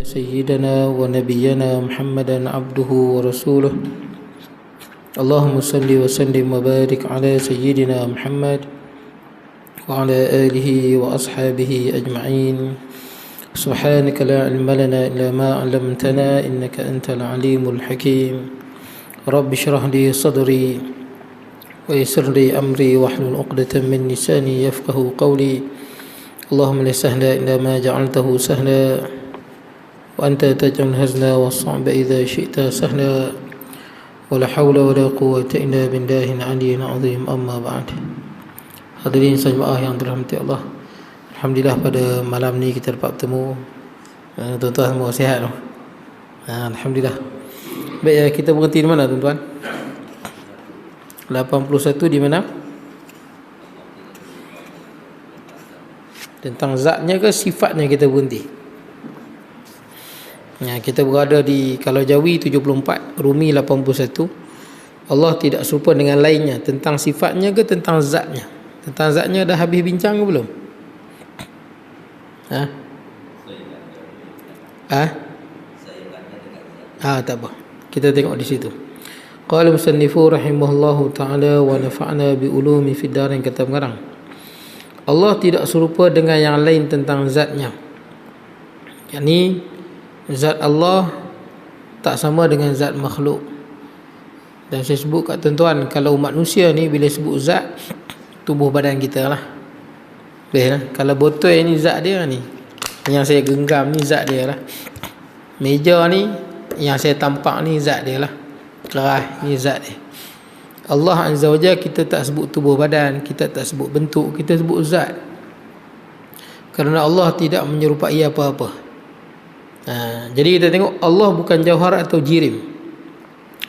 سيدنا ونبينا محمدا عبده ورسوله اللهم صل وسلم وبارك على سيدنا محمد وعلى آله وأصحابه أجمعين سبحانك لا علم لنا إلا ما علمتنا إنك أنت العليم الحكيم رب اشرح لي صدري ويسر لي أمري واحلل عقدة من لساني يفقه قولي اللهم لا سهل إلا ما جعلته سهلا وأنت تجعل الحزن والصعب إذا شئت سهلا ولا حول ولا قوة إلا بالله العلي العظيم أما بعد. Hadirin jemaah yang dirahmati Allah, alhamdulillah pada malam ni kita dapat bertemu. Tuan-tuan semua sihat? Alhamdulillah. Baik, kita berhenti di mana tuan-tuan? 81 di mana? Tentang zatnya ke sifatnya kita berhenti? Kita berada di, kalau Jawi 74, Rumi 81. Allah tidak serupa dengan lainnya. Tentang sifatnya ke tentang zatnya? Tentang zatnya dah habis bincang ke belum? Tak apa. Kita tengok di situ. Qala musannifu rahimahullahu ta'ala wa nafa'na bi ulumi fid darin, kata pengarang. Allah tidak serupa dengan yang lain tentang zatnya. Yakni zat Allah tak sama dengan zat makhluk. Dan saya sebut kat tuan-tuan, kalau manusia ni bila sebut zat, tubuh badan kita lah. Kalau botol ni zat dia ni, yang saya genggam ni zat dia lah. Meja ni yang saya tampak ni zat dia lah. Keras ni zat dia. Allah Azza wa Jalla kita tak sebut tubuh badan, kita tak sebut bentuk, kita sebut zat. Kerana Allah tidak menyerupai apa-apa. Jadi kita tengok Allah bukan jauhar atau jirim.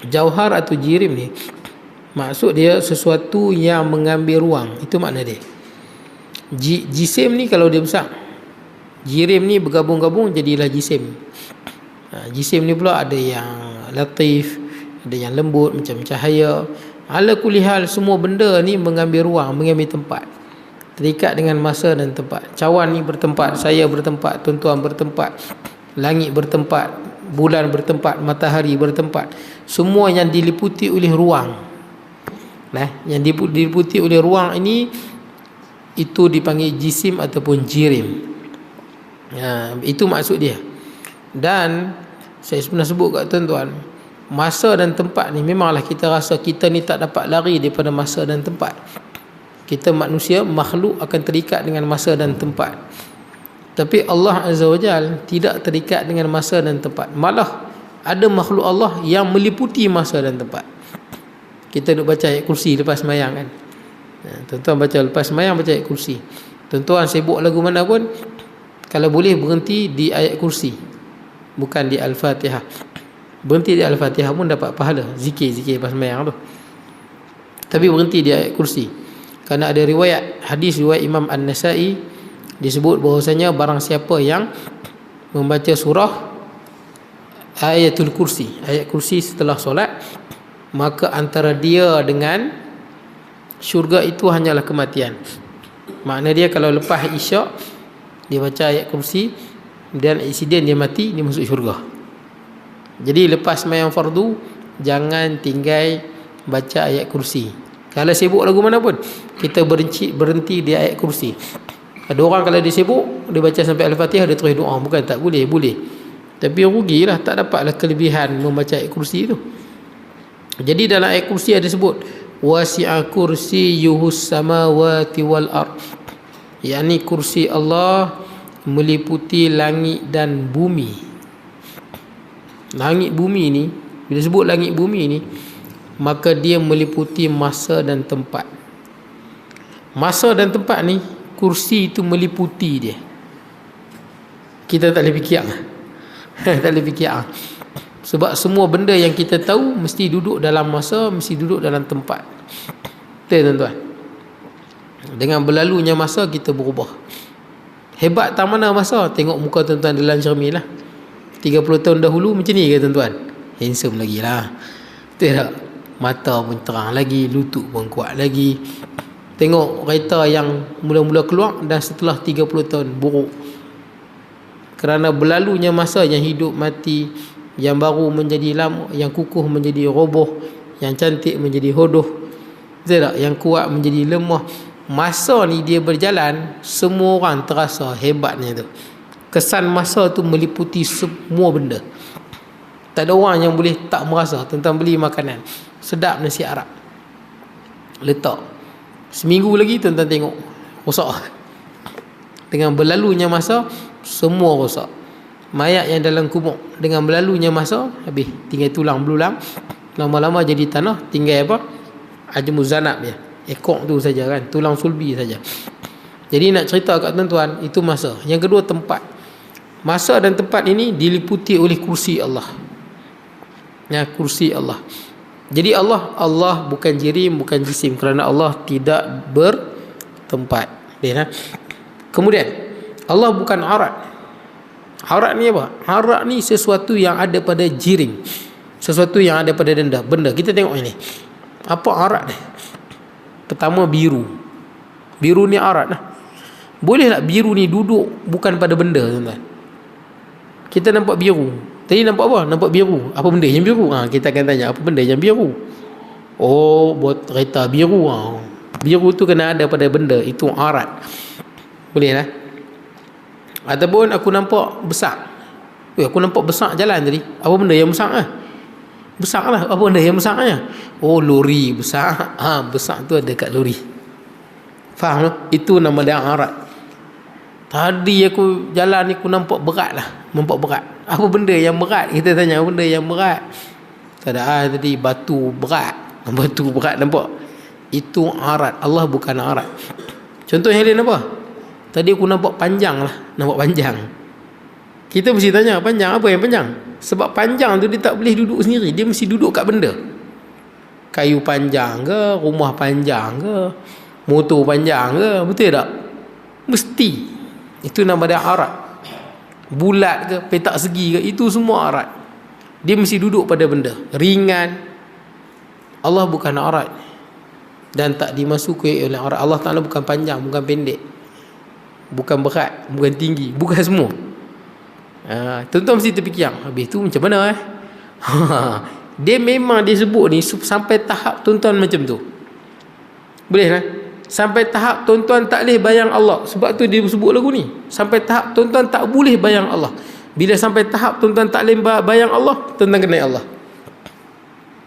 Jauhar atau jirim ni maksud dia sesuatu yang mengambil ruang. Itu makna dia. Jisim ni kalau dia besar, jirim ni bergabung-gabung jadilah jisim. Jisim ni pula ada yang latif, ada yang lembut macam cahaya. Ala kulli hal, semua benda ni mengambil ruang, mengambil tempat, terikat dengan masa dan tempat. Cawan ni bertempat, saya bertempat, tuan-tuan bertempat, langit bertempat, bulan bertempat, matahari bertempat. Semua yang diliputi oleh ruang. Yang diliputi oleh ruang ini, itu dipanggil jisim ataupun jirim. Itu maksud dia. Dan saya pernah sebut kat tuan-tuan, masa dan tempat ni memanglah kita rasa kita ni tak dapat lari daripada masa dan tempat. Kita manusia, makhluk akan terikat dengan masa dan tempat. Tapi Allah Azza wa Jalla tidak terikat dengan masa dan tempat. Malah ada makhluk Allah yang meliputi masa dan tempat. Kita duk baca ayat kursi lepas semayang kan. Tuan-tuan baca lepas semayang, baca ayat kursi. Tuan-tuan sibuk lagu mana pun, kalau boleh berhenti di ayat kursi, bukan di Al-Fatihah. Berhenti di Al-Fatihah pun dapat pahala zikir lepas semayang tu. Tapi berhenti di ayat kursi. Kerana ada riwayat hadis, riwayat Imam An-Nasai, disebut bahawasanya barang siapa yang membaca surah ayatul kursi, ayat kursi setelah solat, maka antara dia dengan syurga itu hanyalah kematian. Makna dia kalau lepas isyak dia baca ayat kursi dan insiden dia mati, dia masuk syurga. Jadi lepas sembahyang fardu jangan tinggal baca ayat kursi. Kalau sibuk lagu mana pun, kita berhenti di ayat kursi. Ada orang kalau dia sibuk, dia baca sampai Al-Fatihah, dia terus doa. Bukan tak boleh, boleh. Tapi rugilah, tak dapatlah kelebihan membaca ayat kursi itu. Jadi dalam ayat kursi ada sebut wasi'a kursiyyuhus samawati wal ard. Yakni kursi Allah meliputi langit dan bumi. Langit bumi ni, bila sebut langit bumi ni, maka dia meliputi masa dan tempat. Masa dan tempat ni, kursi itu meliputi dia. Kita tak boleh fikir. Tak boleh fikir. Sebab semua benda yang kita tahu mesti duduk dalam masa, mesti duduk dalam tempat. Betul tuan-tuan? Dengan berlalunya masa kita berubah. Hebat tak mana masa? Tengok muka tuan-tuan dalam cermin lah. 30 tahun dahulu macam ni ke tuan-tuan? Handsome lagi lah. Betul tak? Mata pun terang lagi, lutut pun kuat lagi. Tengok kereta yang mula-mula keluar dan setelah 30 tahun buruk. kerana berlalunya masa, yang hidup mati, yang baru menjadi lama, yang kukuh menjadi roboh, yang cantik menjadi hodoh, betul tak? Yang kuat menjadi lemah. Masa ni dia berjalan, semua orang terasa hebatnya tu. Kesan masa tu meliputi semua benda. Tak ada orang yang boleh tak merasa tentang beli makanan. Sedap nasi Arab, letak seminggu lagi tuan-tuan tengok rosak. Dengan berlalunya masa, semua rosak. Mayat yang dalam kubur, dengan berlalunya masa, habis, tinggal tulang belulang. Lama-lama jadi tanah, tinggal apa? Ajmuz zanab dia, ekor tu saja kan, tulang sulbi saja. Jadi nak cerita kat tuan-tuan, itu masa. Yang kedua, tempat. Masa dan tempat ini diliputi oleh kursi Allah. Ya, kursi Allah. Jadi Allah bukan jirim, bukan jisim, kerana Allah tidak bertempat. Kemudian Allah bukan arat. Arat ni apa? Arat ni sesuatu yang ada pada jirim, sesuatu yang ada pada benda. Kita tengok ini. Apa arat ni? Pertama, biru. Biru ni arat lah. Boleh tak biru ni duduk bukan pada benda, tuan-tuan? Kita nampak biru. Tadi nampak apa? Nampak biru. Apa benda yang biru? Kita akan tanya, apa benda yang biru? Oh, buat kereta biru. Biru tu kena ada pada benda. Itu arat. Boleh lah. Ataupun aku nampak besar. Aku nampak besar jalan tadi. Apa benda yang besar lah? Besar lah. Apa benda yang besarnya? Oh, lori besar. Besar tu ada kat lori. Faham tak? Itu nama dia arat. Tadi aku jalan ni, aku nampak berat lah. Nampak berat. Apa benda yang berat? Kita tanya, apa benda yang berat? Tak ada. Tadi batu berat. Batu berat, nampak? Itu arat. Allah bukan arat. Contoh yang lain apa? Tadi aku nampak panjang lah. Nampak panjang. Kita mesti tanya, panjang apa yang panjang? Sebab panjang tu dia tak boleh duduk sendiri. Dia mesti duduk kat benda. Kayu panjang ke, rumah panjang ke, motor panjang ke, betul tak? Mesti. Itu nama dia arat. Bulat ke, petak segi ke, itu semua arat. Dia mesti duduk pada benda. Ringan. Allah bukan arat. Dan tak dimasuki oleh arat. Allah Ta'ala bukan panjang, bukan pendek, bukan berat, bukan tinggi, bukan semua. Tuan-tuan mesti terfikir, habis tu macam mana dia memang disebut ni sampai tahap tuan-tuan macam tu. Boleh kan? Sampai tahap tuan-tuan tak boleh bayang Allah. Sebab tu dia sebut lagu ni. Sampai tahap tuan-tuan tak boleh bayang Allah. Bila sampai tahap tuan-tuan tak boleh bayang Allah, tuan-tuan kenal Allah.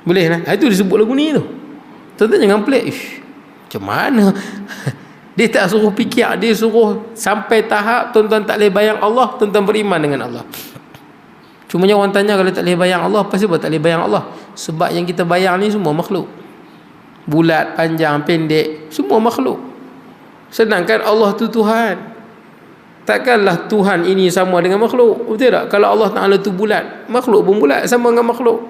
Boleh kan? Itu disebut lagu ni tu. Tuan-tuan jangan pelik. Macam mana? Dia tak suruh fikir, dia suruh sampai tahap tuan-tuan tak boleh bayang Allah, tuan-tuan beriman dengan Allah. Cumanya orang tanya, kalau tak boleh bayang Allah, apa sebab tak boleh bayang Allah? Sebab yang kita bayang ni semua makhluk. Bulat, panjang, pendek, semua makhluk. Sedangkan Allah tu Tuhan. Takkanlah Tuhan ini sama dengan makhluk, betul tak? Kalau Allah Ta'ala tu bulat, makhluk pun bulat, sama dengan makhluk.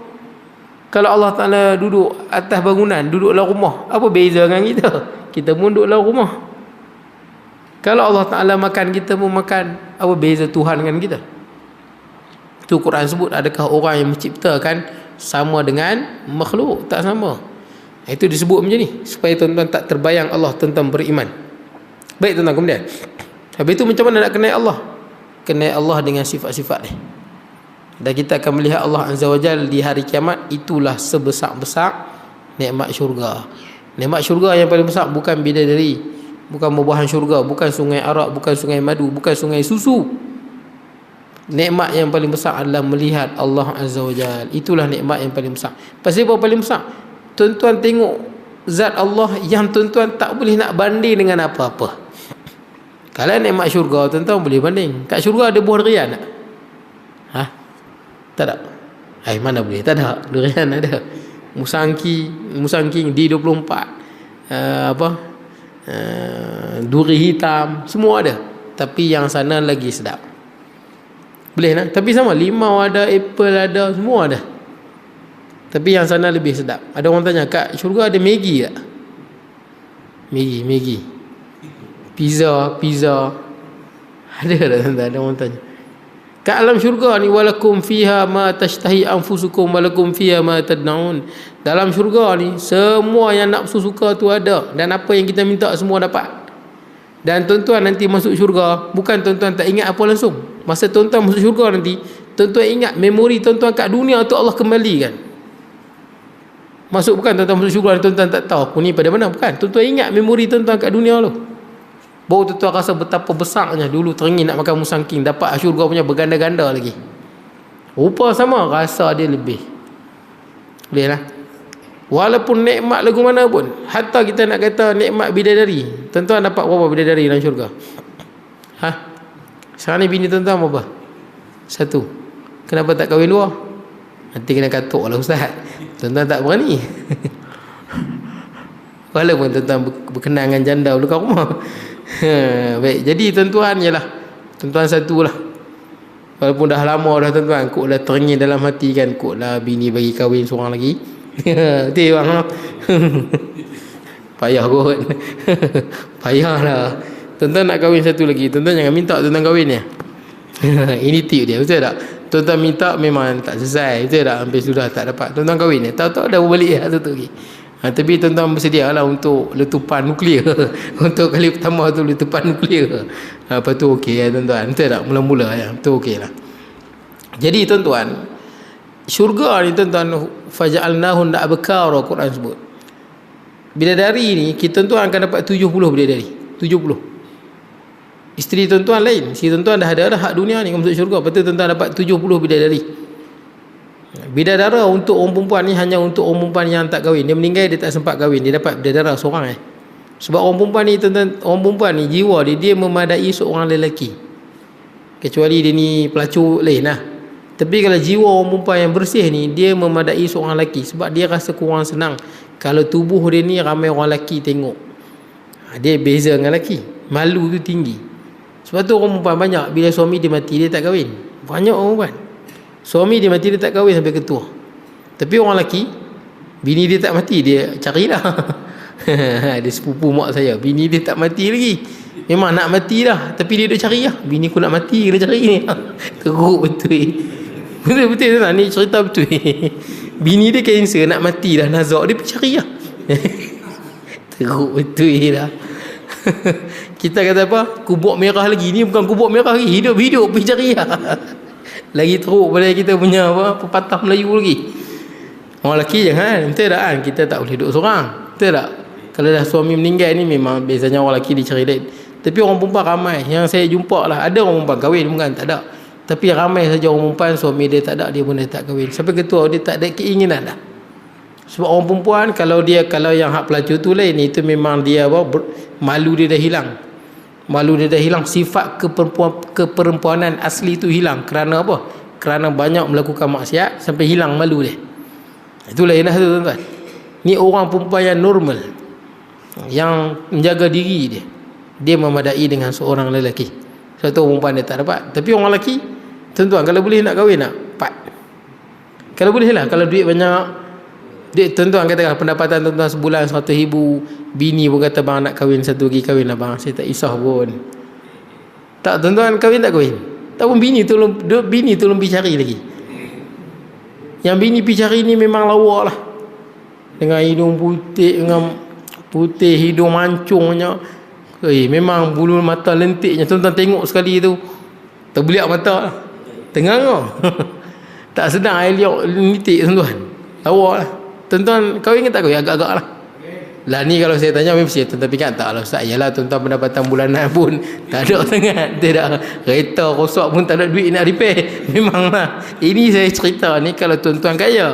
Kalau Allah Ta'ala duduk atas bangunan, duduk dalam rumah, apa beza dengan kita? Kita pun duduk dalam rumah. Kalau Allah Ta'ala makan, kita pun makan, apa beza Tuhan dengan kita? Tu Quran sebut, adakah orang yang menciptakan sama dengan makhluk? Tak sama. Itu disebut macam ni, supaya tuan-tuan tak terbayang Allah, tuan-tuan beriman. Baik tuan-tuan, kemudian habis itu macam mana nak kenal Allah? Kenal Allah dengan sifat-sifat ni. Dan kita akan melihat Allah Azza wa Jalla di hari kiamat. Itulah sebesar-besar nikmat syurga. Nikmat syurga yang paling besar bukan bidadari, bukan buah-buahan syurga, bukan sungai arak, bukan sungai madu, bukan sungai susu. Nikmat yang paling besar adalah melihat Allah Azza wa Jalla. Itulah nikmat yang paling besar. Pasal apa paling besar? Tuan-tuan tengok zat Allah yang tuan-tuan tak boleh nak banding dengan apa-apa. Kalau nikmat syurga, tuan-tuan boleh banding. Kat syurga ada buah durian tak? Tak ada. Mana boleh? Tak ada. Durian ada. Musangking D24, duri hitam, semua ada. Tapi yang sana lagi sedap. Boleh nak? Tapi sama, limau ada, apple ada, semua ada. Tapi yang sana lebih sedap. Ada orang tanya, kat syurga ada Maggi tak? Maggi. Pizza. Ada tak? Ada orang tanya. Kat alam syurga ni, walakum fiha ma tashtahi anfusukum walakum fiha ma tadnaun. Dalam syurga ni semua yang nafsu suka tu ada, dan apa yang kita minta semua dapat. Dan tuan-tuan nanti masuk syurga, bukan tuan-tuan tak ingat apa langsung. Masa tuan-tuan masuk syurga nanti, tuan-tuan ingat memori tuan-tuan kat dunia tu Allah kembalikan. Masuk bukan tuan-tuan masuk syurga, tuan-tuan tak tahu aku ni pada mana, bukan. Tuan-tuan ingat memori tuan-tuan kat dunia tu. Baru tuan-tuan rasa betapa besarnya dulu teringin nak makan musangking, dapat syurga punya berganda-ganda lagi. Rupa sama, rasa dia lebih. Boleh lah. Walaupun nikmat lagu mana pun, hatta kita nak kata nikmat bidadari, tuan-tuan dapat berapa bidadari dalam syurga? Sekarang ni bini tuan-tuan berapa? 1. Kenapa tak kahwin 2? Nanti kena katuk lah ustaz. Tuan-tuan tak berani. Walaupun tuan-tuan berkenaan dengan janda dulu kat rumah. Baik, jadi tuan-tuan je lah, tuan-tuan 1 lah. Walaupun dah lama dah tuan-tuan, kok dah teringin dalam hati kan, kok lah bini bagi kahwin seorang lagi. Betul bang. Payah kot. Payah lah. Tuan-tuan nak kahwin 1 lagi, tuan-tuan jangan minta tuan-tuan kahwin ya. Ini tip dia, betul tak? Tuan-tuan minta memang tak selesai, betul tak? Sampai sudah tak dapat, tuan-tuan kahwin ya. Tahu-tahu dah berbalik ya satu lagi. Tapi tuan-tuan bersedia lah untuk letupan nuklear. Untuk kali pertama tu letupan nuklear. Lepas tu okey ya tuan-tuan, betul tak? Mula-mula ya, betul okey lah. Jadi tuan-tuan, syurga ni tuan-tuan, faja'alnahun abkara, Quran sebut. Bidadari ni kita tuan-tuan akan dapat 70 bidadari. 70. Isteri tuan-tuan lain. Si tuan-tuan dah ada hak dunia ni, masuk syurga. Lepas tu tuan-tuan dapat 70 bidadari. Bidadara untuk orang perempuan ni hanya untuk orang perempuan yang tak kahwin. Dia meninggal, dia tak sempat kahwin, dia dapat bidadara seorang Sebab orang perempuan ni tuan-tuan, orang perempuan ni jiwa dia memadai seorang lelaki. Kecuali dia ni pelacur lain lah. Tapi kalau jiwa orang perempuan yang bersih ni, dia memadai seorang lelaki. Sebab dia rasa kurang senang kalau tubuh dia ni ramai orang lelaki tengok. Dia beza dengan lelaki. Malu tu tinggi. Sebab tu orang perempuan banyak, bila suami dia mati, dia tak kahwin. Banyak orang perempuan, suami dia mati, dia tak kahwin sampai ketua. Tapi orang lelaki, bini dia tak mati, dia carilah. Dia sepupu mak saya, bini dia tak mati lagi, memang nak mati dah, tapi dia dah cari lah. Bini aku nak mati, kena cari ni. Teruk betul. Betul-betul tak? Ni cerita betul. Bini dia kanser, nak mati dah, nazak, dia pergi cari lah. Teruk betul lah. Kita kata apa? Kubur merah lagi. Ni bukan kubur merah lagi, hidup-hidup pergi cari lah. Lagi teruk pada kita punya apa, pepatah Melayu lagi. Orang lelaki jangan, betul tak kan? Kita tak boleh duduk seorang, betul tak? Kalau dah suami meninggal ni memang biasanya orang lelaki dicari lain. Tapi orang perempuan ramai yang saya jumpa lah. Ada orang perempuan kahwin, bukan tak ada. Tapi ramai saja orang perempuan suami dia tak ada, dia pun dah tak kahwin. Sampai ketua dia tak ada keinginan dah. Sebab orang perempuan kalau yang hak pelacur tu lain, itu memang dia apa, malu dia dah hilang. Malu dia dah hilang, sifat keperempuanan asli tu hilang. Kerana apa? Kerana banyak melakukan maksiat sampai hilang malu dia. Itulah yang tu tuan-tuan. Ni orang perempuan yang normal, yang menjaga diri dia, dia memadai dengan seorang lelaki. Satu perempuan dia tak dapat. Tapi orang lelaki tuan-tuan, kalau boleh nak kahwin nak pat. Kalau boleh lah, kalau duit banyak, duit tuan-tuan katakan pendapatan tuan-tuan sebulan 100,000, bini pun kata bang nak kahwin 1 lagi, kahwin lah bang, saya tak isah pun. Tak tuan-tuan, kahwin tak kahwin, tak pun bini tolong pergi cari lagi. Yang bini pergi cari ni memang lawak lah, dengan hidung putih, dengan putih, hidung mancungnya, memang bulu mata lentiknya tuan-tuan tengok sekali tu terbeliak mata lah, tengah kau. Tak sedang air liok lentik tuan-tuan, lawak lah. Tuan-tuan kahwin ke tak kahwin? Agak-agak lah. Lah ni kalau saya tanya mesti tuan-tuan fikir tak lah ustaz, yalah tuan-tuan pendapatan bulanan pun tak ada sangat, tidak, kereta rosak pun tak ada duit nak repair. Memanglah ini saya cerita ni kalau tuan-tuan kaya,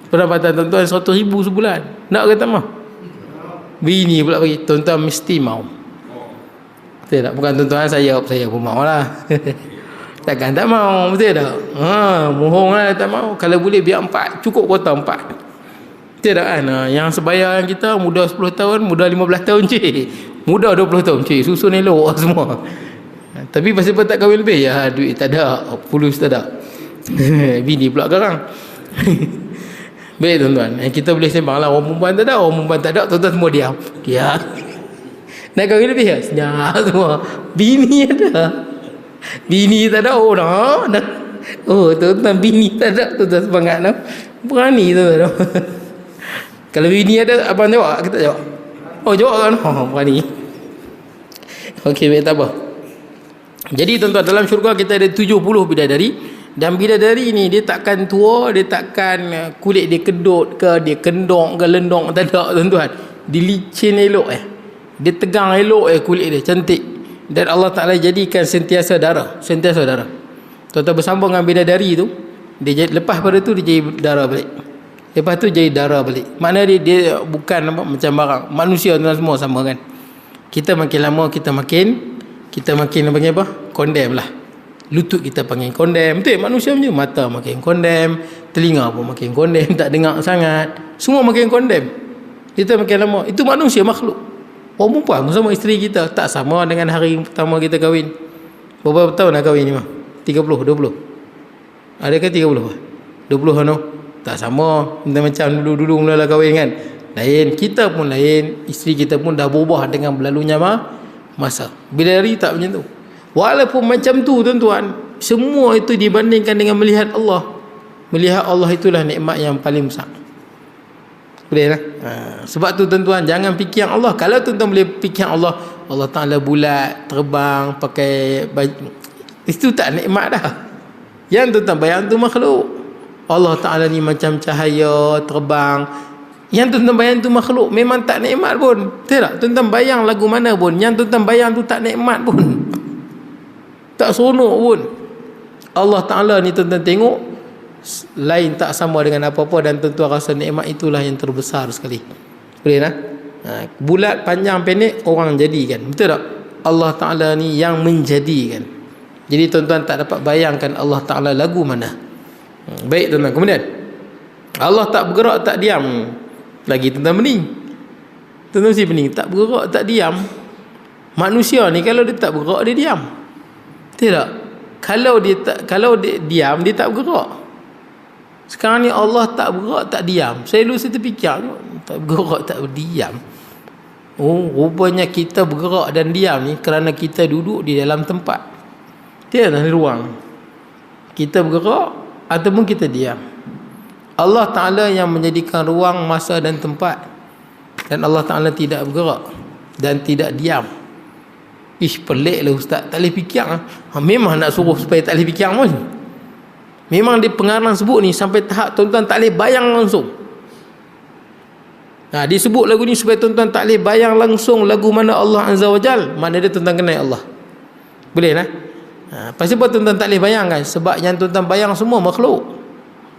pendapatan tuan-tuan 100,000 sebulan, nak ke tak mau? Bini pula bagi, tuan-tuan mesti mau. Betul tak? Bukan tuan-tuan, saya pun mau lah. Takkan tak mau, betul tak? Mohong lah tak mau. Kalau boleh biar 4, cukup kuota 4. Betul tak kan? Yang sebaya yang kita muda 10 tahun, muda 15 tahun cik, muda 20 tahun cik, susun elok semua. Tapi pasal tak kahwin lebih, ya duit tak ada, pulus tak ada. Bini pula garang. Baik tuan-tuan, kita boleh sembang lah. Orang perempuan tak ada, tuan-tuan semua diam. Nak kahwin lebih ya? Senyap semua. Bini ada, bini tak ada, tuan-tuan bini tak ada, tuan-tuan semangat no? Berani tuan-tuan. Kalau bini ada, abang jawab, kita jawab. Jawab kan? Berani. Okey, baik, tak apa. Jadi tuan-tuan, dalam syurga kita ada 70 bidadari. Dan bidadari ni dia takkan tua, dia takkan kulit dia kedut ke, dia kendong ke, lendong, tak ada tuan-tuan. Dia licin elok dia tegang elok kulit dia, cantik. Dan Allah Ta'ala jadikan sentiasa darah. Tuan-tuan bersambung dengan bidadari tu, dia jadi, lepas pada tu dia jadi darah balik. Lepas tu jadi darah balik. Makna dia bukan macam barang manusia tuan semua sama kan. Kita makin lama kita makin panggil apa? Condemn lah. Lutut kita panggil condemn. Betul manusia macam mata makin condemn, telinga pun makin condemn, tak dengar sangat. Semua makin condemn. Kita makin lama. Itu manusia, makhluk. Orang perempuan sama isteri kita tak sama dengan hari pertama kita kahwin. Berapa tahun nak kahwin ni mah? 30, 20. Adakah 30? 20 ano? Tak sama. Macam dulu-dulu mula kahwin kan. Lain, kita pun lain, isteri kita pun dah berubah dengan berlalunya masa. Bidadari tak macam tu. Walaupun macam tu tuan-tuan, semua itu dibandingkan dengan melihat Allah. Melihat Allah itulah nikmat yang paling besar. Boleh lah. Sebab tu tuan-tuan, jangan fikir Allah. Kalau tuan-tuan boleh fikir Allah, Allah Ta'ala bulat, terbang, pakai baju, itu tak nikmat dah. Yang tuan-tuan bayang tu makhluk. Allah Ta'ala ni macam cahaya, terbang. Yang tuan-tuan bayang tu makhluk, memang tak nikmat pun. Betul tak? Tuan-tuan bayang lagu mana pun, yang tuan-tuan bayang tu tak nikmat pun, tak seronok pun. Allah Ta'ala ni tuan-tuan tengok, lain tak sama dengan apa-apa. Dan tuan-tuan rasa nikmat itulah yang terbesar sekali. Boleh tak? Bulat, panjang, pendek, orang jadikan. Betul tak? Allah Ta'ala ni yang menjadikan. Jadi tuan-tuan tak dapat bayangkan Allah Ta'ala lagu mana. Baik tuan-tuan. Kemudian Allah tak bergerak, tak diam. Lagi tuan-tuan pening. Tuan-tuan mesti pening. Tak bergerak, tak diam. Manusia ni kalau dia tak bergerak, dia diam. Tidak. Kalau dia diam, dia tak bergerak. Sekarang ni Allah tak bergerak, tak diam. Saya terfikir, tak bergerak, tak berdiam. Oh, rupanya kita bergerak dan diam ni kerana kita duduk di dalam tempat. Tidak dalam ruang. Kita bergerak ataupun kita diam. Allah Ta'ala yang menjadikan ruang, masa dan tempat. Dan Allah Ta'ala tidak bergerak dan tidak diam. Pelik lah ustaz, tak boleh fikir. Memang nak suruh supaya tak boleh fikir pun. Memang dia pengarang sebut ni sampai tahap tuan-tuan tak boleh bayang langsung. Dia sebut lagu ni supaya tuan-tuan tak boleh bayang langsung lagu mana Allah Azza wa Jal. Mana dia tuan-tuan kenal Allah. Boleh lah. Pasal apa tuan-tuan tak boleh bayangkan? Sebab yang tuan-tuan bayang semua makhluk.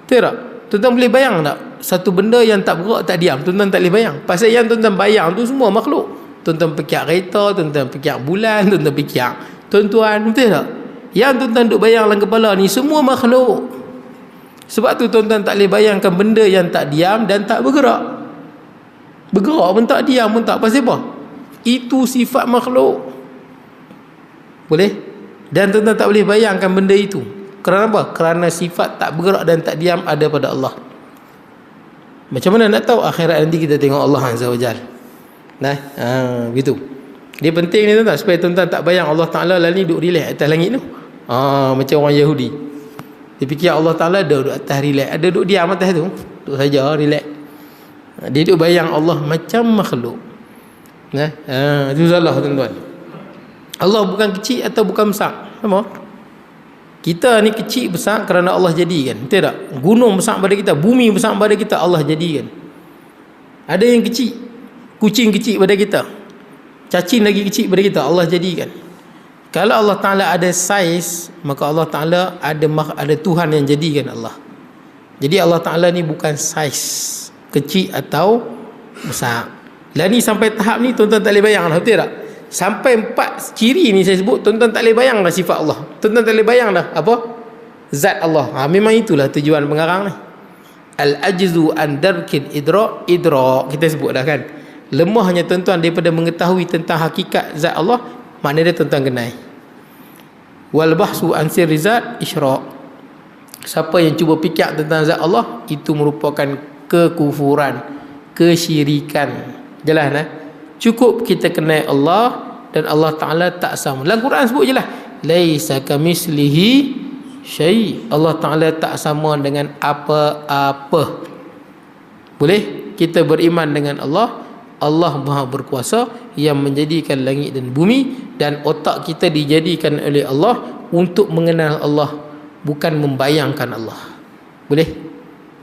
Betul tak? Tuan-tuan boleh bayang tak? Satu benda yang tak bergerak, tak diam, tuan-tuan tak boleh bayang. Pasal yang tuan-tuan bayang tu semua makhluk. Tuan-tuan fikir kereta, tuan-tuan fikir bulan, tuan-tuan fikir tuan-tuan, betul tak? Yang tuan-tuan duk bayang dalam kepala ni semua makhluk. Sebab tu tuan-tuan tak boleh bayangkan benda yang tak diam dan tak bergerak. Bergerak pun tak, diam pun tak. Pasal apa? Itu sifat makhluk. Boleh? Dan tuan-tuan tak boleh bayangkan benda itu. Kerana apa? Kerana sifat tak bergerak dan tak diam ada pada Allah. Macam mana nak tahu? Akhirat nanti kita tengok Allah Azza wa Jal. Begitu. Dia penting ni tuan-tuan, supaya tuan-tuan tak bayang Allah Ta'ala lah ni duduk relax atas langit tu. Macam orang Yahudi. Dia fikir Allah Ta'ala duduk atas relax. Ada duduk diam atas tu, duduk saja relax. Dia duduk bayang Allah macam makhluk. Itu salah tuan-tuan. Allah bukan kecil atau bukan besar. Sama. Kita ni kecil besar kerana Allah jadikan. Betul tak? Gunung besar pada kita, bumi besar pada kita, Allah jadikan. Ada yang kecil, kucing kecil pada kita, cacing lagi kecil pada kita, Allah jadikan. Kalau Allah Ta'ala ada saiz, maka Allah Ta'ala ada Tuhan yang jadikan Allah. Jadi Allah Ta'ala ni bukan saiz kecil atau besar. Lah ni sampai tahap ni tuan-tuan tak boleh bayang lah, betul tak? Sampai 4 ciri ni saya sebut, tuan-tuan tak boleh bayang dah sifat Allah. Tuan-tuan tak boleh bayang dah apa? Zat Allah. Memang itulah tujuan pengarang ni. Al-ajzu an darkil idrak. Kita sebut dah kan. Lemahnya tuan-tuan daripada mengetahui tentang hakikat zat Allah, makna dia tuan-tuan kenal. Wal bahsu an sirri zat isyraq. Siapa yang cuba fikir tentang zat Allah, itu merupakan kekufuran, kesyirikan. Jelas cukup kita kenal Allah dan Allah Ta'ala tak sama. Dalam Quran sebut je lah, laisa kamislihi syai'. Allah Ta'ala tak sama dengan apa-apa. Boleh kita beriman dengan Allah. Allah Maha berkuasa yang menjadikan langit dan bumi dan otak kita dijadikan oleh Allah untuk mengenal Allah, bukan membayangkan Allah. Boleh?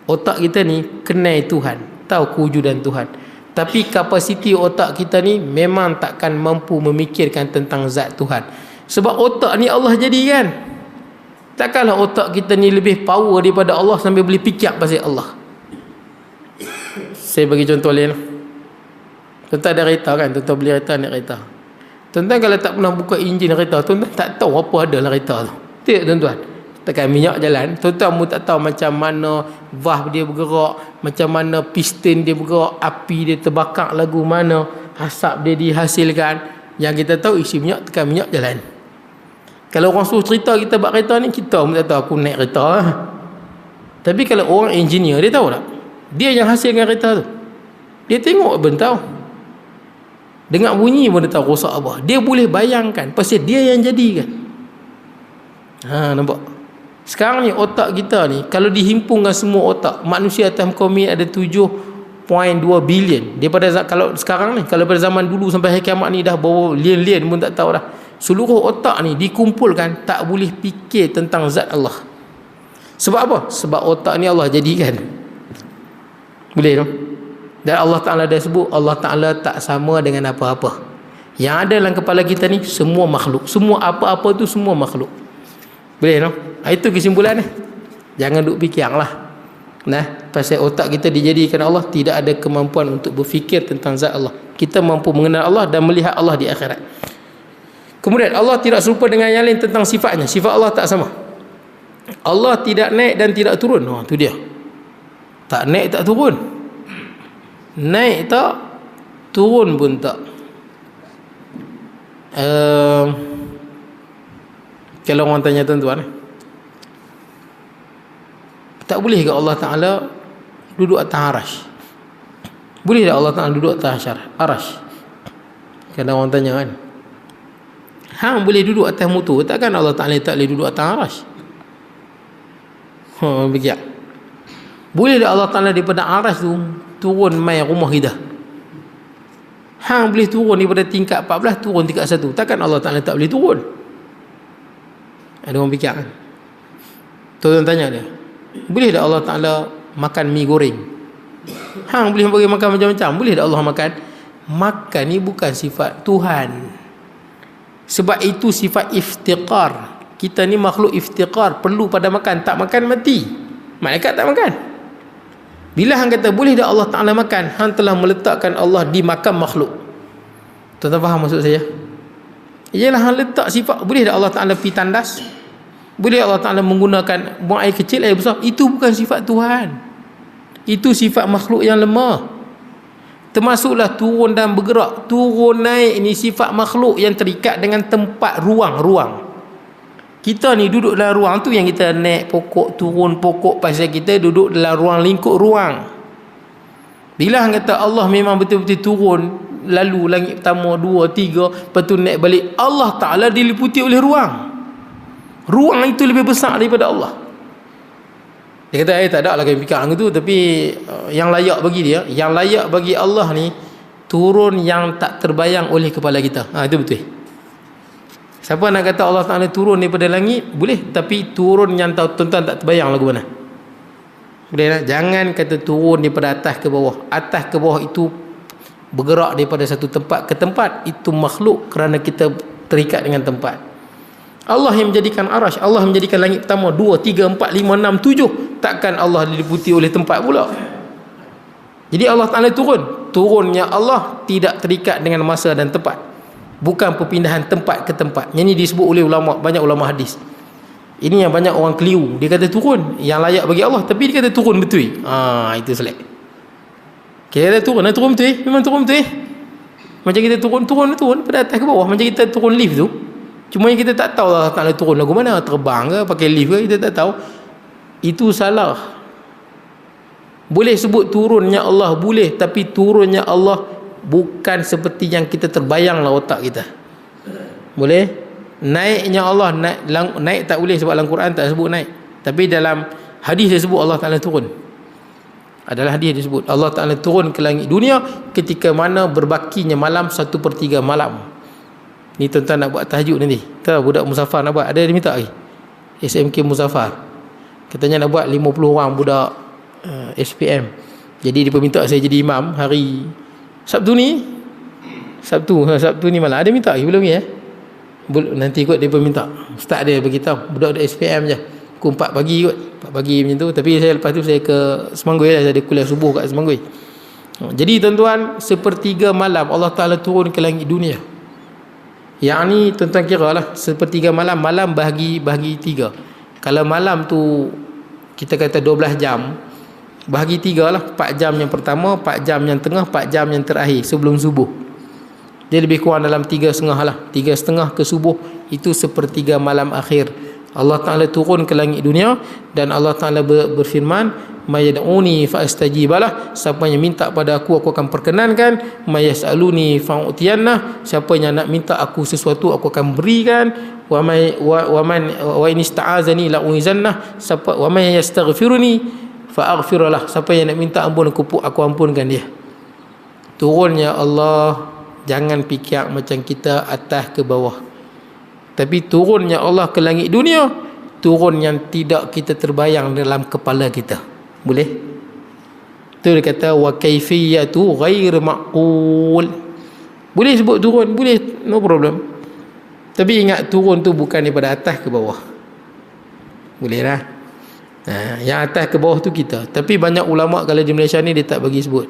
Otak kita ni kenal Tuhan, tahu kewujudan Tuhan, tapi kapasiti otak kita ni memang takkan mampu memikirkan tentang zat Tuhan. Sebab otak ni Allah jadikan. Takkanlah otak kita ni lebih power daripada Allah sampai boleh fikir pasal Allah. Saya bagi contoh lain. Tuan-tuan ada kereta kan, tuan-tuan beli kereta, naik kereta. Tuan-tuan kalau tak pernah buka enjin kereta, tuan-tuan tak tahu apa ada dalam kereta tu. Tengok tuan-tuan, tekan minyak jalan, tuan-tuan pun tak tahu macam mana valve dia bergerak, macam mana piston dia bergerak, api dia terbakar lagu mana, asap dia dihasilkan. Yang kita tahu isi minyak, tekan minyak jalan. Kalau orang suruh cerita kita buat kereta ni, kita pun tak tahu, aku naik kereta lah. Tapi kalau orang engineer, dia tahu tak? Dia yang hasilkan kereta tu. Dia tengok pun tahu. Dengar bunyi pun dia tahu rosak apa. Dia boleh bayangkan, pasal dia yang jadikan. Nampak? Sekarang ni otak kita ni, kalau dihimpunkan semua otak manusia atas muka bumi ada 7.2 bilion. Daripada kalau sekarang ni, kalau pada zaman dulu sampai hari kiamat ni dah berapa lian-lian pun tak tahu dah. Seluruh otak ni dikumpulkan, tak boleh fikir tentang zat Allah. Sebab apa? Sebab otak ni Allah jadikan. Boleh tak? Dan Allah Ta'ala dah sebut, Allah Ta'ala tak sama dengan apa-apa. Yang ada dalam kepala kita ni semua makhluk. Semua apa-apa tu semua makhluk. Boleh tak? Itu kesimpulan ni. Jangan duk fikir lah. Pasal otak kita dijadikan Allah, tidak ada kemampuan untuk berfikir tentang zat Allah. Kita mampu mengenal Allah dan melihat Allah di akhirat. Kemudian Allah tidak serupa dengan yang lain tentang sifatnya. Sifat Allah tak sama. Allah tidak naik dan tidak turun. Tu dia. Tak naik tak turun. Naik tak, turun pun tak. Kalau orang tanya tuan-tuan, tak boleh ke Allah Ta'ala duduk atas arash? Boleh tak Allah Ta'ala duduk atas arash? Kalau orang tanya kan, hang boleh duduk atas motor, takkan Allah Ta'ala tak boleh duduk atas arash? Begitu. Boleh tak Allah Ta'ala daripada arash tu turun mai rumah kita? Hang boleh turun daripada tingkat 14 turun tingkat 1, takkan Allah Ta'ala tak boleh turun? Ada orang fikir kan? Tuan tanya dia, boleh tak Allah Ta'ala makan mi goreng? Hang boleh bagi makan macam-macam, boleh tak Allah makan? Makan ni bukan sifat Tuhan. Sebab itu sifat iftiqar. Kita ni makhluk iftiqar, perlu pada makan. Tak makan mati. Malaikat tak makan. Bila hang kata boleh tak Allah Ta'ala makan, hang telah meletakkan Allah di makam makhluk. Tuan-tuan faham maksud saya? Ialah hang letak sifat, boleh tak Allah Ta'ala pergi tandas? Boleh Allah Ta'ala menggunakan buang air kecil, air besar? Itu bukan sifat Tuhan. Itu sifat makhluk yang lemah. Termasuklah turun dan bergerak. Turun naik ni sifat makhluk yang terikat dengan tempat ruang-ruang. Kita ni duduk dalam ruang tu yang kita naik pokok, turun pokok, pasal kita duduk dalam ruang lingkup ruang. Bila hang kata Allah memang betul-betul turun, lalu langit pertama, 2, 3, lepas tu naik balik, Allah Ta'ala diliputi oleh ruang. Ruang itu lebih besar daripada Allah. Dia kata, tak ada lah kami fikir tu, tapi yang layak bagi dia, yang layak bagi Allah ni, turun yang tak terbayang oleh kepala kita. Itu betul. Siapa nak kata Allah Ta'ala turun daripada langit? Boleh. Tapi turun yang tuan-tuan tak terbayang lagu mana. Boleh tak? Jangan kata turun daripada atas ke bawah. Atas ke bawah itu bergerak daripada satu tempat ke tempat. Itu makhluk kerana kita terikat dengan tempat. Allah yang menjadikan arash. Allah yang menjadikan langit pertama, 2, 3, 4, 5, 6, 7. Takkan Allah diliputi oleh tempat pula. Jadi Allah Ta'ala turun. Turunnya Allah tidak terikat dengan masa dan tempat. Bukan perpindahan tempat ke tempat. Yang ini disebut oleh ulama, banyak ulama hadis. Ini yang banyak orang keliru. Dia kata turun yang layak bagi Allah, tapi dia kata turun betul. Itu selek. Kita kata turun betul. Memang turun betul. Macam kita turun pada atas ke bawah, macam kita turun lift tu. Cuma yang kita tak tahu Allah Ta'ala turun lagu mana, terbang ke, pakai lift ke, kita tak tahu. Itu salah. Boleh sebut turunnya Allah, boleh, tapi turunnya Allah bukan seperti yang kita terbayanglah otak kita. Boleh? Naiknya Allah, naik tak boleh sebab dalam Quran tak sebut naik. Tapi dalam hadis dia sebut Allah Ta'ala turun. Adalah hadis dia sebut Allah Ta'ala turun ke langit dunia ketika mana berbakinya malam 1/3 malam. Ni tuan-tuan nak buat tahajud nanti. Tahu budak Muzaffar nak buat, ada dia minta lagi. SMK Muzaffar. Katanya nak buat 50 orang budak SPM. Jadi dia minta saya jadi imam hari Sabtu ni. Sabtu ni malam. Ada minta lagi belum ni nanti kot dia minta. Ustaz dia beritahu budak-budak SPM je. Pukul 4 pagi kot. 4 pagi macam tu. Tapi saya lepas tu saya ke Semangui lah. Saya ada kuliah subuh kat Semangui. Jadi tuan-tuan, sepertiga malam Allah Ta'ala turun ke langit dunia. Yang ni tuan-tuan kira lah, sepertiga malam. Malam bahagi 3. Kalau malam tu kita kata 12 jam, bahagi 3 lah. 4 jam yang pertama, 4 jam yang tengah, 4 jam yang terakhir sebelum subuh. Dia lebih kurang dalam 3,5 lah. 3,5 ke subuh. Itu sepertiga malam akhir. Allah Ta'ala turun ke langit dunia. Dan Allah Ta'ala berfirman, mayad'uni fa'astajibalah, siapa yang minta pada aku akan perkenankan. Mayas'aluni fa'utiyanah, siapa yang nak minta aku sesuatu aku akan berikan. Wa in ista'azani la'uizannah, siapa wa may yastaghfiruni fa'aghfirlah, siapa yang nak minta ampun aku ampunkan dia. Turunnya Allah, jangan fikir macam kita atas ke bawah, tapi turunnya Allah ke langit dunia, turun yang tidak kita terbayang dalam kepala kita. Boleh? Tu dia kata wa kaifiyatu ghair ma'qul. Boleh sebut turun, boleh, no problem. Tapi ingat turun tu bukan daripada atas ke bawah. Boleh lah. Yang atas ke bawah tu kita. Tapi banyak ulama kalau di Malaysia ni dia tak bagi sebut.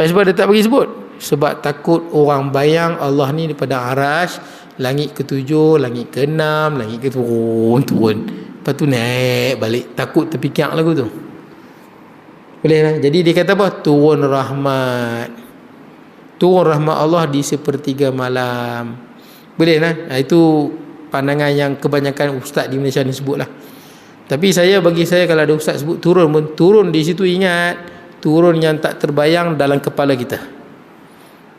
Sebab dia tak bagi sebut? Sebab takut orang bayang Allah ni daripada arasy, langit ke-7, langit ke-6, langit ke-turun. Lepas tu naik balik. Takut terfikir lagu tu. Boleh lah. Jadi dia kata apa? Turun rahmat. Turun rahmat Allah di sepertiga malam. Boleh lah. Itu pandangan yang kebanyakan ustaz di Malaysia ni sebut lah. Tapi bagi saya kalau ada ustaz sebut turun pun, turun di situ ingat, turun yang tak terbayang dalam kepala kita.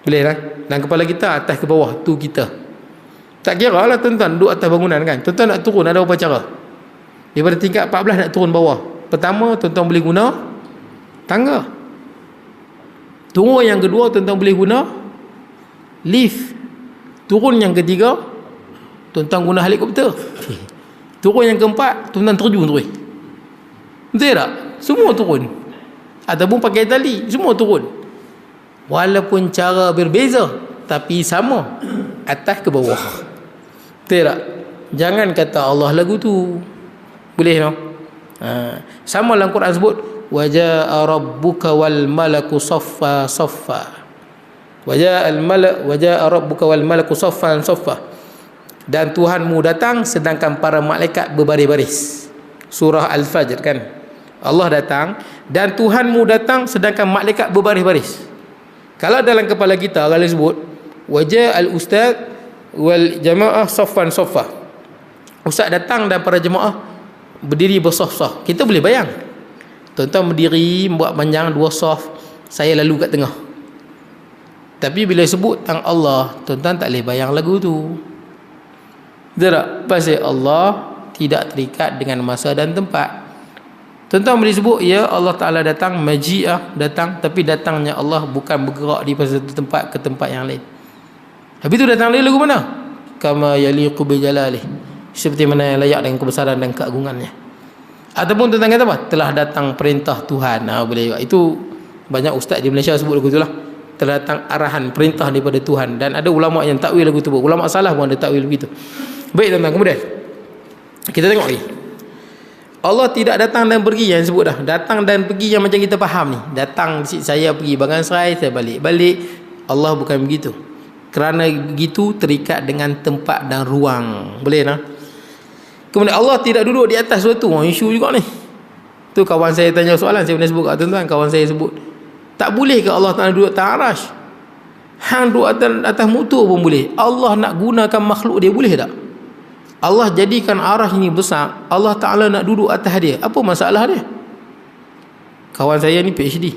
Boleh lah. Dalam kepala kita atas ke bawah tu kita. Tak kira lah tuan-tuan duduk atas bangunan kan. Tuan-tuan nak turun ada apa cara? Daripada tingkat 14 nak turun bawah. Pertama tuan-tuan boleh guna tangga. Turun yang kedua tuan-tuan boleh guna lift. Turun yang ketiga tuan-tuan guna helikopter. Turun yang keempat tuan-tuan terjun terus. Betul tak? Semua turun. Ataupun pakai tali, semua turun. Walaupun cara berbeza tapi sama, atas ke bawah. Betul tak? Jangan kata Allah lagu tu. Boleh no? Sama dalam Quran sebut waja'a rabbuka wal malaku saffa saffa. Waja'a rabbuka wal malaku saffan saffa. Dan Tuhanmu datang sedangkan para malaikat berbaris-baris. Surah Al-Fajr kan. Allah datang dan Tuhanmu datang sedangkan malaikat berbaris-baris. Kalau dalam kepala kita kalau sebut waja'al ustaz wal jamaah saffan saffa. Ustaz datang dan para jemaah berdiri bersaf-saf. Kita boleh bayang. Tuan-tuan berdiri buat panjang 2 saf, saya lalu kat tengah. Tapi bila sebut tentang Allah, tuan-tuan tak boleh bayang lagu tu. Betul tak? Pasal Allah tidak terikat dengan masa dan tempat. Tuan-tuan boleh sebut ya Allah Ta'ala datang, maji'ah datang, tapi datangnya Allah bukan bergerak di satu tempat ke tempat yang lain. Habis tu datang dia lagu mana? Kama yaliqu bi jalalih, seperti mana yang layak dengan kebesaran dan keagungannya. Ataupun tuan-tuan kata apa? Telah datang perintah Tuhan. Boleh juga. Itu banyak ustaz di Malaysia sebut lagu tu lah. Telah datang arahan perintah daripada Tuhan. Dan ada ulama yang takwil lagu tu. Ulama salah pun ada takwil begitu. Baik tuan-tuan, kemudian kita tengok lagi. Allah tidak datang dan pergi yang sebut dah. Datang dan pergi yang macam kita faham ni. Datang saya pergi Banganserai, saya balik. Allah bukan begitu. Kerana begitu terikat dengan tempat dan ruang. Boleh tak? Kemudian Allah tidak duduk di atas sesuatu. Isu juga ni. Tu kawan saya tanya soalan, saya pernah sebut kat tuan-tuan, kawan saya sebut, tak boleh ke Allah Ta'ala duduk atas arasy? Hang duduk atas motor pun boleh. Allah nak gunakan makhluk dia, boleh tak? Allah jadikan arasy ni besar, Allah Ta'ala nak duduk atas dia. Apa masalah dia? Kawan saya ni PhD.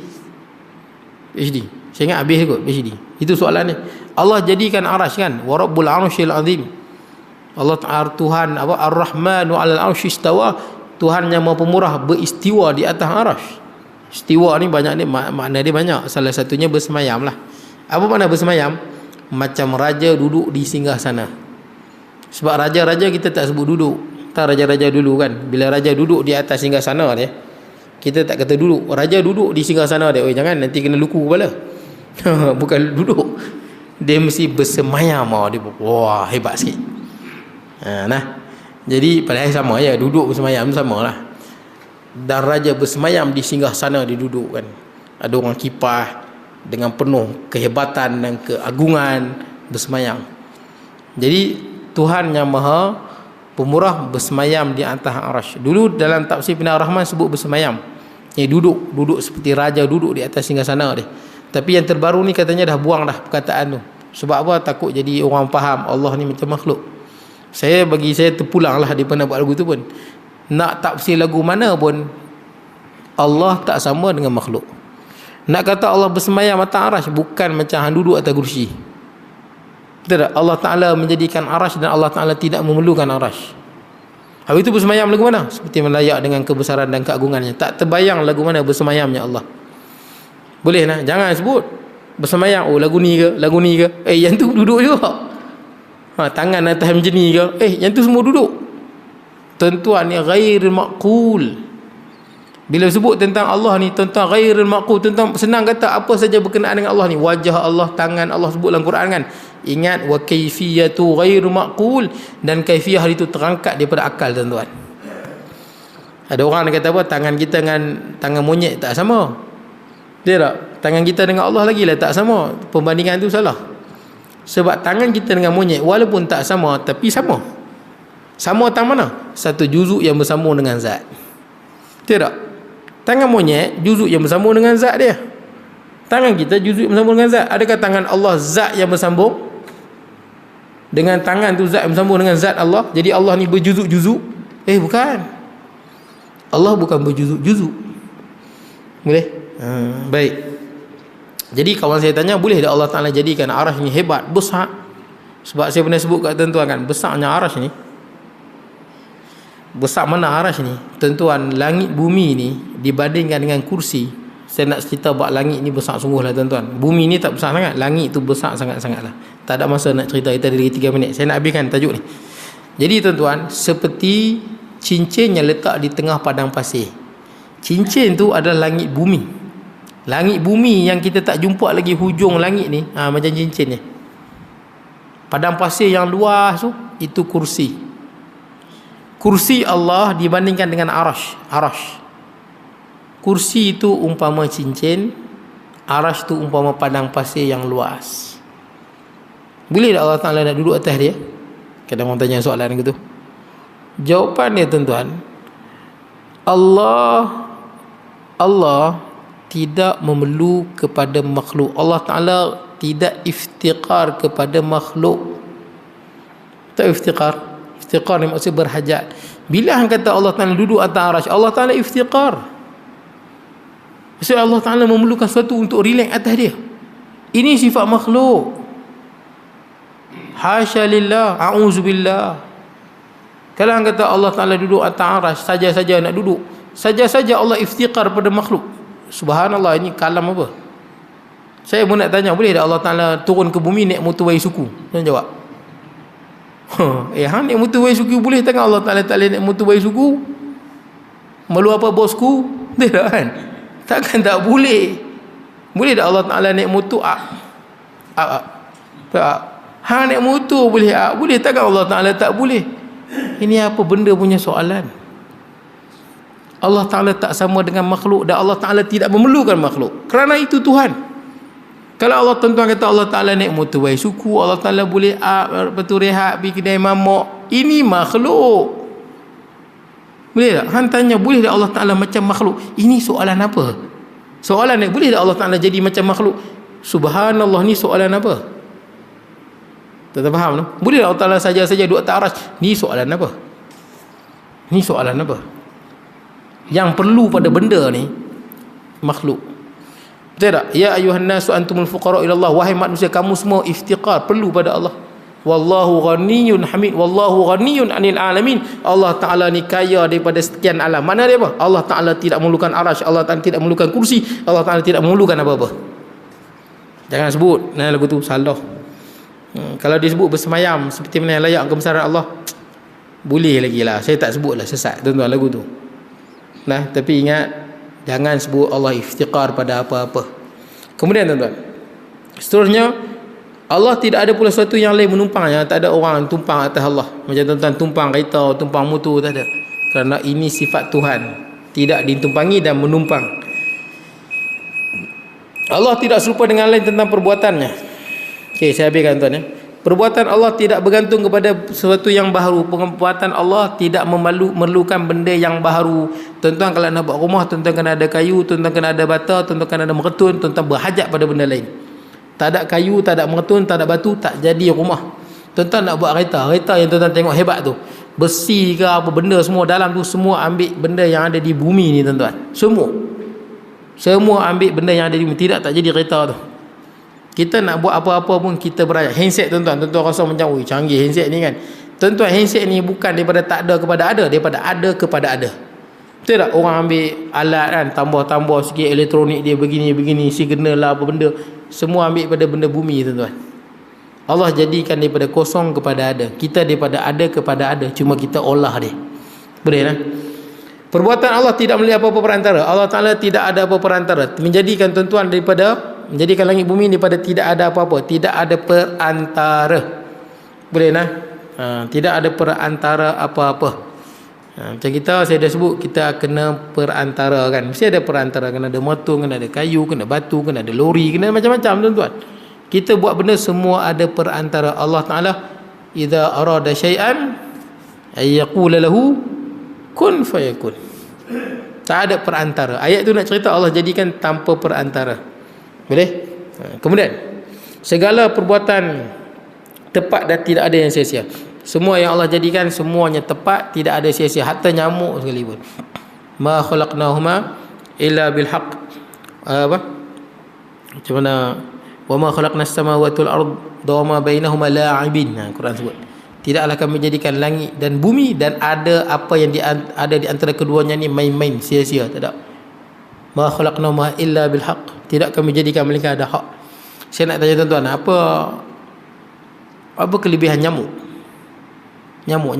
Saya ingat habis kot PhD. Itu soalan dia. Allah jadikan arasy kan, wa rabbul arsyil azim. Allah Ta'ala Tuhan Ar-Rahmanu 'alal 'arsy istawa. Tuhan yang Maha Pemurah beristiwa di atas arasy. Istiwa ni banyak ni makna dia banyak. Salah satunya bersemayam lah. Apa makna bersemayam? macam raja duduk di singgah sana. Sebab raja-raja kita tak sebut duduk. Tak, raja-raja dulu kan, bila raja duduk di atas singgah sana dia, kita tak kata duduk. Raja duduk di singgah sana dia, oi jangan nanti kena luku kepala. Bukan duduk, dia mesti bersemayam. Dia wah hebat sikit. Nah, jadi padahal sama je, duduk bersemayam sama lah. Dan raja bersemayam di singgah sana dia duduk kan. Ada orang kipah dengan penuh kehebatan dan keagungan bersemayam. Jadi Tuhan yang Maha Pemurah bersemayam di atas arasy. Dulu dalam tafsir Pindah Rahman sebut bersemayam. Duduk seperti raja duduk di atas singgasana dia. Tapi yang terbaru ni katanya dah buang dah perkataan tu. Sebab apa? Takut jadi orang faham Allah ni macam makhluk. Bagi saya terpulang lah daripada nak buat lagu tu pun. Nak tafsir lagu mana pun, Allah tak sama dengan makhluk. Nak kata Allah bersemayam atas arasy, bukan macam hang duduk atas kursi. Betul tak? Allah Ta'ala menjadikan arasy dan Allah Ta'ala tidak memerlukan arasy. Habis itu bersemayam lagu mana? Seperti melayak dengan kebesaran dan keagungannya. Tak terbayang lagu mana bersemayamnya Allah. Boleh lah, jangan sebut bersemayam, oh lagu ni ke, lagu ni ke. Yang tu duduk juga. Tangan atas macam ni ke, yang tu semua duduk. Tentuan ni ghairul maqul. Bila sebut tentang Allah ni, tentang ghairul maqul, tentang senang kata apa saja berkenaan dengan Allah ni, wajah Allah, tangan Allah sebut dalam Quran kan. Ingat, wa kaifiyatu ghairu maqul, dan kaifiyah itu terangkat daripada akal tuan-tuan. Ada orang yang kata apa, tangan kita dengan tangan monyet tak sama. Dia tak? Tangan kita dengan Allah lagi lah tak sama. Pembandingan tu salah. Sebab tangan kita dengan monyet walaupun tak sama, tapi sama. Sama tang mana? Satu juzuk yang bersambung dengan zat. Betul tak? Tangan monyet juzuk yang bersambung dengan zat dia. Tangan kita juzuk yang bersambung dengan zat. Adakah tangan Allah zat yang bersambung dengan tangan tu, zat yang bersambung dengan zat Allah? Jadi Allah ni berjuzuk-juzuk? Bukan. Allah bukan berjuzuk-juzuk. Boleh? Baik. Jadi kawan saya tanya, boleh tak Allah Ta'ala jadikan arasy ni hebat, besar? Sebab saya pernah sebut kat tuan-tuan kan, besarnya arasy ni. Besar mana arasy ni? Tuan-tuan, langit bumi ni dibandingkan dengan kursi. Saya nak cerita buat langit ni besar sungguh lah tuan-tuan. Bumi ni tak besar sangat, langit tu besar sangat-sangat lah. Tak ada masa nak cerita, kita ada lagi 3 minit. Saya nak habiskan tajuk ni. Jadi tuan-tuan, seperti cincin yang letak di tengah padang pasir. Cincin tu adalah langit bumi. Langit bumi yang kita tak jumpa lagi hujung langit ni, macam cincin ni. Padang pasir yang luas tu, itu kursi. Kursi Allah dibandingkan dengan arasy. Kursi itu umpama cincin, arasy itu umpama padang pasir yang luas. Boleh tak Allah Ta'ala nak duduk atas dia? Kadang orang tanya soalan gitu. Jawapan dia tuan-tuan, Allah tidak memerlu kepada makhluk. Allah Ta'ala tidak iftiqar kepada makhluk. Tak iftiqar. Iftiqar ni maksud berhajat. Bila hang kata Allah Ta'ala duduk atas arasy, Allah Ta'ala iftiqar. Maksud Allah Ta'ala memerlukan sesuatu untuk relax atas dia. Ini sifat makhluk. Hasya lillah, a'udzubillah. Kalau hang kata Allah Ta'ala duduk atas arasy, saja-saja nak duduk, saja-saja Allah iftiqar pada makhluk. Subhanallah, ini kalam apa? Saya pun nak tanya, boleh tak Allah Ta'ala turun ke bumi naik motorway suku? Jangan jawab. Hang naik motorway suku boleh, tangan Allah Ta'ala tak boleh naik motorway suku? Malu apa bosku? Tidak kan? Takkan tak boleh. Boleh tak Allah Ta'ala naik motor? Hang naik motor boleh? Boleh, takkan Allah Ta'ala tak boleh? Ini apa benda punya soalan? Allah Ta'ala tak sama dengan makhluk, dan Allah Ta'ala tidak memerlukan makhluk. Kerana itu Tuhan. Kalau Allah tuan-tuan kata Allah Ta'ala naik motorway suku, Allah Ta'ala boleh rehat pergi kedai mamak, ini makhluk. Boleh tak? Han tanya, boleh tak Allah Ta'ala macam makhluk? Ini soalan apa? Soalan ni, boleh tak Allah Ta'ala jadi macam makhluk? Subhanallah, ni soalan apa? Tak faham no? Boleh tak Allah Ta'ala saja-saja duduk atas arasy? Ni soalan apa? Ni soalan apa? Yang perlu pada benda ni makhluk. Betul tak? Ya ayuhan nasu antumul fuqara ila Allah, wahai manusia kamu semua iftiqar, perlu pada Allah. Wallahu ghaniyyun hamid, wallahu ghaniyyun 'anil alamin. Allah Ta'ala ni kaya daripada sekian alam. Mana dia apa? Allah Ta'ala tidak memerlukan arasy, Allah Ta'ala tidak memerlukan kursi, Allah Ta'ala tidak memerlukan apa-apa. Jangan sebut nah lagu tu salah. Kalau disebut bersemayam seperti mana yang layak kebesaran Allah, boleh lagi lah. Saya tak sebut lah, sesat tuan-tuan lagu tu. Nah, tapi ingat, jangan sebut Allah iftiqar pada apa-apa. Kemudian tuan-tuan, seterusnya, Allah tidak ada pula sesuatu yang lain menumpangnya. Tak ada orang tumpang atas Allah. Macam tuan-tuan tumpang kereta, tumpang motor, tak ada. Kerana ini sifat Tuhan, tidak ditumpangi dan menumpang. Allah tidak serupa dengan lain tentang perbuatannya. Okey, saya habiskan tuan ya. Perbuatan Allah tidak bergantung kepada sesuatu yang baharu. Perbuatan Allah tidak memerlukan benda yang baharu. Tuan-tuan kalau nak buat rumah, tuan-tuan kena ada kayu, tuan-tuan kena ada bata, tuan-tuan kena ada meretun, tuan-tuan berhajat pada benda lain. Tak ada kayu, tak ada meretun, tak ada batu, tak jadi rumah. Tuan-tuan nak buat kereta yang tuan-tuan tengok hebat tu, besi ke apa benda semua dalam tu, semua ambil benda yang ada di bumi ni tuan-tuan. Semua ambil benda yang ada di bumi, tidak tak jadi kereta tu. Kita nak buat apa-apa pun kita berhajat. Handset tuan-tuan rasa macam canggih handset ni kan. Tuan-tuan, handset ni bukan daripada tak ada kepada ada, daripada ada kepada ada. Betul tak? Orang ambil alat kan, tambah sikit elektronik dia begini, signal lah apa benda, semua ambil pada benda bumi tuan-tuan. Allah jadikan daripada kosong kepada ada. Kita daripada ada kepada ada, cuma kita olah dia. Boleh lah. Perbuatan Allah tidak melihat apa-apa perantara. Allah Ta'ala tidak ada apa perantara. Menjadikan tuan-tuan menjadikan langit bumi daripada tidak ada apa-apa, tidak ada perantara. Boleh lah. Tidak ada perantara apa-apa. Macam kita, saya dah sebut, kita kena perantara kan. Mesti ada perantara. Kena ada motor, kena ada kayu, kena batu, kena ada lori, kena macam-macam tuan-tuan. Kita buat benda semua ada perantara. Allah Ta'ala idza arada syai'an ay yaqula lahu kun fayakun. Tak ada perantara. Ayat tu nak cerita Allah jadikan tanpa perantara. Boleh? Kemudian, segala perbuatan tepat dan tidak ada yang sia-sia. Semua yang Allah jadikan semuanya tepat, tidak ada sia-sia, hatta nyamuk sekalipun. Ma khalaqnahuma illa bil haqq. Apa? Macam mana? Wa ma khalaqnas samawati wal ard wa ma bainahuma la'ibin. Quran sebut. Tidaklah kami menjadikan langit dan bumi dan ada apa yang ada di antara keduanya ni main-main, sia-sia, tak ada. Ma khalaqnahuma illa bil haqq. Tidak kami jadikan melainkan ada hak. Saya nak tanya tuan-tuan, apa kelebihan nyamuk? Nyamuk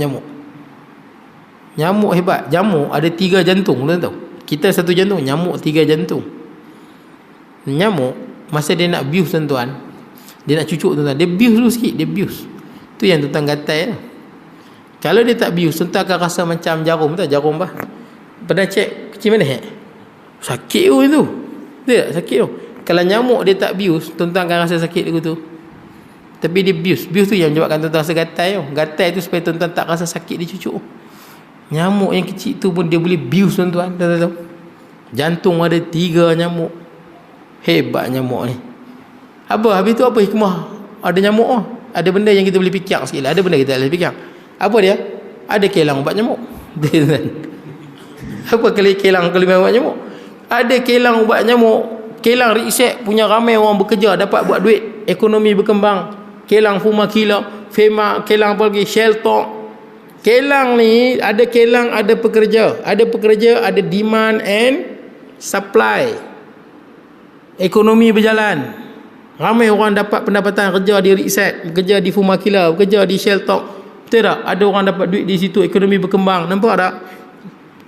hebat. Nyamuk ada 3 jantung, tuan tahu? Kita 1 jantung, nyamuk 3 jantung. Nyamuk masa dia nak bius tuan-tuan, dia nak cucuk tuan-tuan, dia bius dulu sikit, dia bius. Tu yang tuan-tuan gatai tu. Kalau dia tak bius, tuan-tuan akan rasa macam jarum, tahu jarum bah. Pernah cek kecil mana sakit tu itu. Dia sakit tu. Kalau nyamuk dia tak bius, tuan-tuan akan rasa sakit tu. Tapi dia bius. Bius tu yang menyebabkan tuan-tuan rasa gatai tu. Gatai tu supaya tuan-tuan tak rasa sakit dia cucuk. Nyamuk yang kecil tu pun dia boleh bius tuan-tuan. Tahu? Jantung ada 3 nyamuk. Hebat nyamuk ni. Habis tu apa hikmah ada nyamuk tu? Ada benda yang kita boleh fikir sikit lah. Ada benda kita boleh fikir. Apa dia? Ada kilang ubat nyamuk. Apa kilang ubat nyamuk? Ada kilang ubat nyamuk. Kilang riset punya ramai orang bekerja, dapat buat duit, ekonomi berkembang. Kilang Fumakila, kilang apa lagi, Shelltalk. Kilang ni ada kilang, ada pekerja, ada demand and supply. Ekonomi berjalan. Ramai orang dapat pendapatan, kerja di riset, kerja di Fumakila, kerja di Shelltalk. Betul tak? Ada orang dapat duit di situ, ekonomi berkembang. Nampak tak?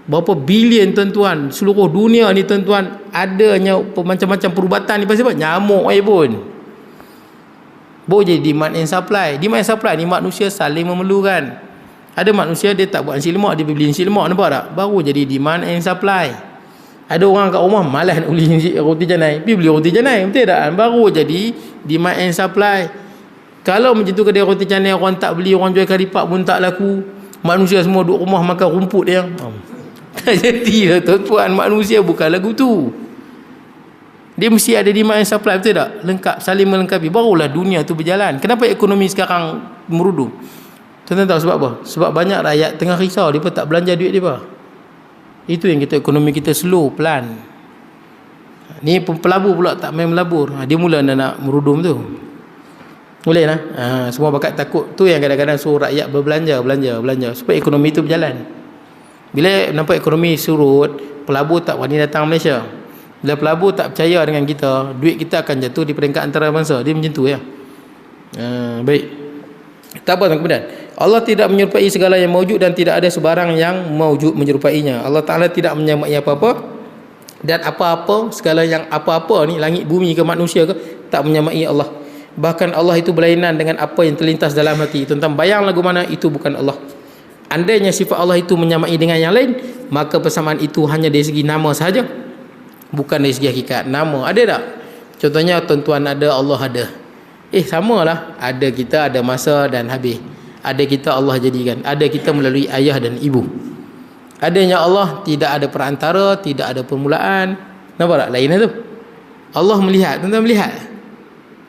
Berapa bilion tuan-tuan, seluruh dunia ni tuan-tuan, adanya macam-macam perubatan ni pasal apa? Nyamuk pun. Boleh jadi demand and supply. Demand and supply ni manusia saling memerlukan. Ada manusia dia tak buat nasi lemak, dia beli nasi lemak, nampak tak? Baru jadi demand and supply. Ada orang kat rumah malas nak beli roti canai, pergi beli roti canai, betul tak? Baru jadi demand and supply. Kalau macam tu kedai roti canai orang tak beli, orang jual kari pak pun tak laku, manusia semua duduk rumah makan rumput dia. Tak jadilah tuan-tuan, manusia bukan lagu tu. Dia mesti ada demand and supply, betul tak? Lengkap, saling melengkapi, barulah dunia tu berjalan. Kenapa ekonomi sekarang merudum? Tuan-tuan tahu sebab apa? Sebab banyak rakyat tengah risau, dia pun tak belanja duit dia apa. Itu yang kita, ekonomi kita slow, pelan. Ni pelabur pula tak main melabur, dia mula nak merudum tu. Boleh lah. Semua bakat takut tu yang kadang-kadang suruh rakyat berbelanja supaya ekonomi tu berjalan. Bila nampak ekonomi surut, pelabur tak berani datang Malaysia. Bila pelabur tak percaya dengan kita, duit kita akan jatuh di peringkat antarabangsa. Dia macam tu ya. Baik. Tak apa kemudian. Allah tidak menyerupai segala yang mawjud dan tidak ada sebarang yang mawjud menyerupainya. Allah Ta'ala tidak menyamai apa-apa dan apa-apa, segala yang apa-apa ni, langit, bumi ke manusia ke, tak menyamai Allah. Bahkan Allah itu berlainan dengan apa yang terlintas dalam hati. Tentang bayang lagu mana, itu bukan Allah. Andainya sifat Allah itu menyamai dengan yang lain, maka persamaan itu hanya dari segi nama sahaja, bukan dari segi hakikat. Nama ada tak? Contohnya tuan-tuan ada, Allah ada. Samalah. Ada kita, ada masa dan habis. Ada kita Allah jadikan. Ada kita melalui ayah dan ibu. Adanya Allah tidak ada perantara, tidak ada permulaan. Nampak tak? Lain tu. Allah melihat, tuan-tuan melihat.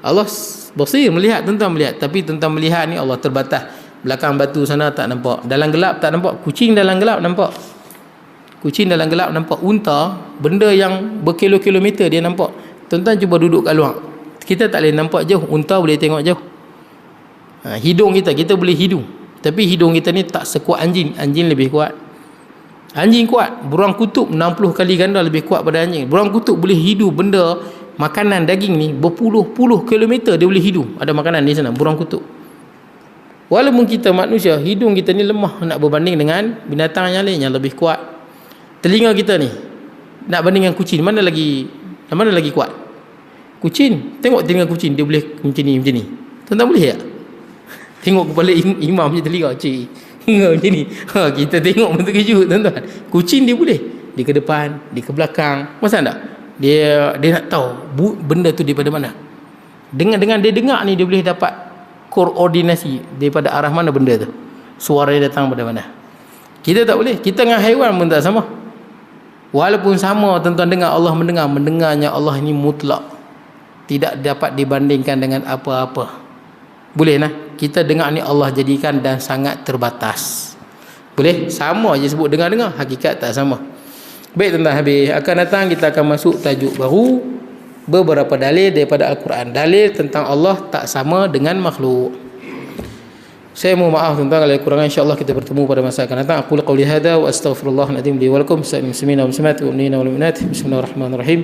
Allah basir, melihat, tuan-tuan melihat. Tapi tuan-tuan melihat ni Allah terbatas. Belakang batu sana tak nampak. Dalam gelap tak nampak. Kucing dalam gelap nampak. Kucing dalam gelap nampak. Unta, benda yang berkilo-kilometer dia nampak. Tuan-tuan cuba duduk kat luar. Kita tak boleh nampak jauh. Unta boleh tengok jauh. Hidung kita boleh hidung. Tapi hidung kita ni tak sekuat anjing. Anjing lebih kuat. Anjing kuat. Burung kutub 60 kali ganda lebih kuat pada anjing. Burung kutub boleh hidu benda, makanan daging ni berpuluh-puluh kilometer dia boleh hidu. Ada makanan di sana, burung kutub. Walaupun kita manusia, hidung kita ni lemah nak berbanding dengan binatang yang lain yang lebih kuat. Telinga kita ni nak banding dengan kucing, mana lagi kuat? Kucing. Tengok telinga kucing, dia boleh macam ni. Tuan-tuan boleh tak? Tengok kepala imam je telinga, cik. Macam ni. Kita tengok pun terkejut, tuan-tuan. Kucing dia boleh. Dia ke depan, dia ke belakang. Masa tak? Dia nak tahu benda tu daripada mana. Dengan dia dengar ni, dia boleh dapat koordinasi daripada arah mana benda tu. Suara dia datang pada mana. Kita tak boleh. Kita dengan haiwan pun tak sama. Walaupun sama, tuan-tuan dengar, Allah mendengar. Mendengarnya Allah ini mutlak. Tidak dapat dibandingkan dengan apa-apa. Boleh nah? Kita dengar ni Allah jadikan dan sangat terbatas. Boleh? Sama je sebut dengar-dengar. Hakikat tak sama. Baik tuan-tuan, habis. Akan datang kita akan masuk tajuk baru. Beberapa dalil daripada Al-Quran. Dalil tentang Allah tak sama dengan makhluk. Saya mohon maaf tuan-tuan kalau ada kurangan. InsyaAllah kita bertemu pada masa akan datang. Aqulu qawli hadha wa astaghfirullahaladzim li wa lakum. Bismillahirrahmanirrahim. Bismillahirrahmanirrahim.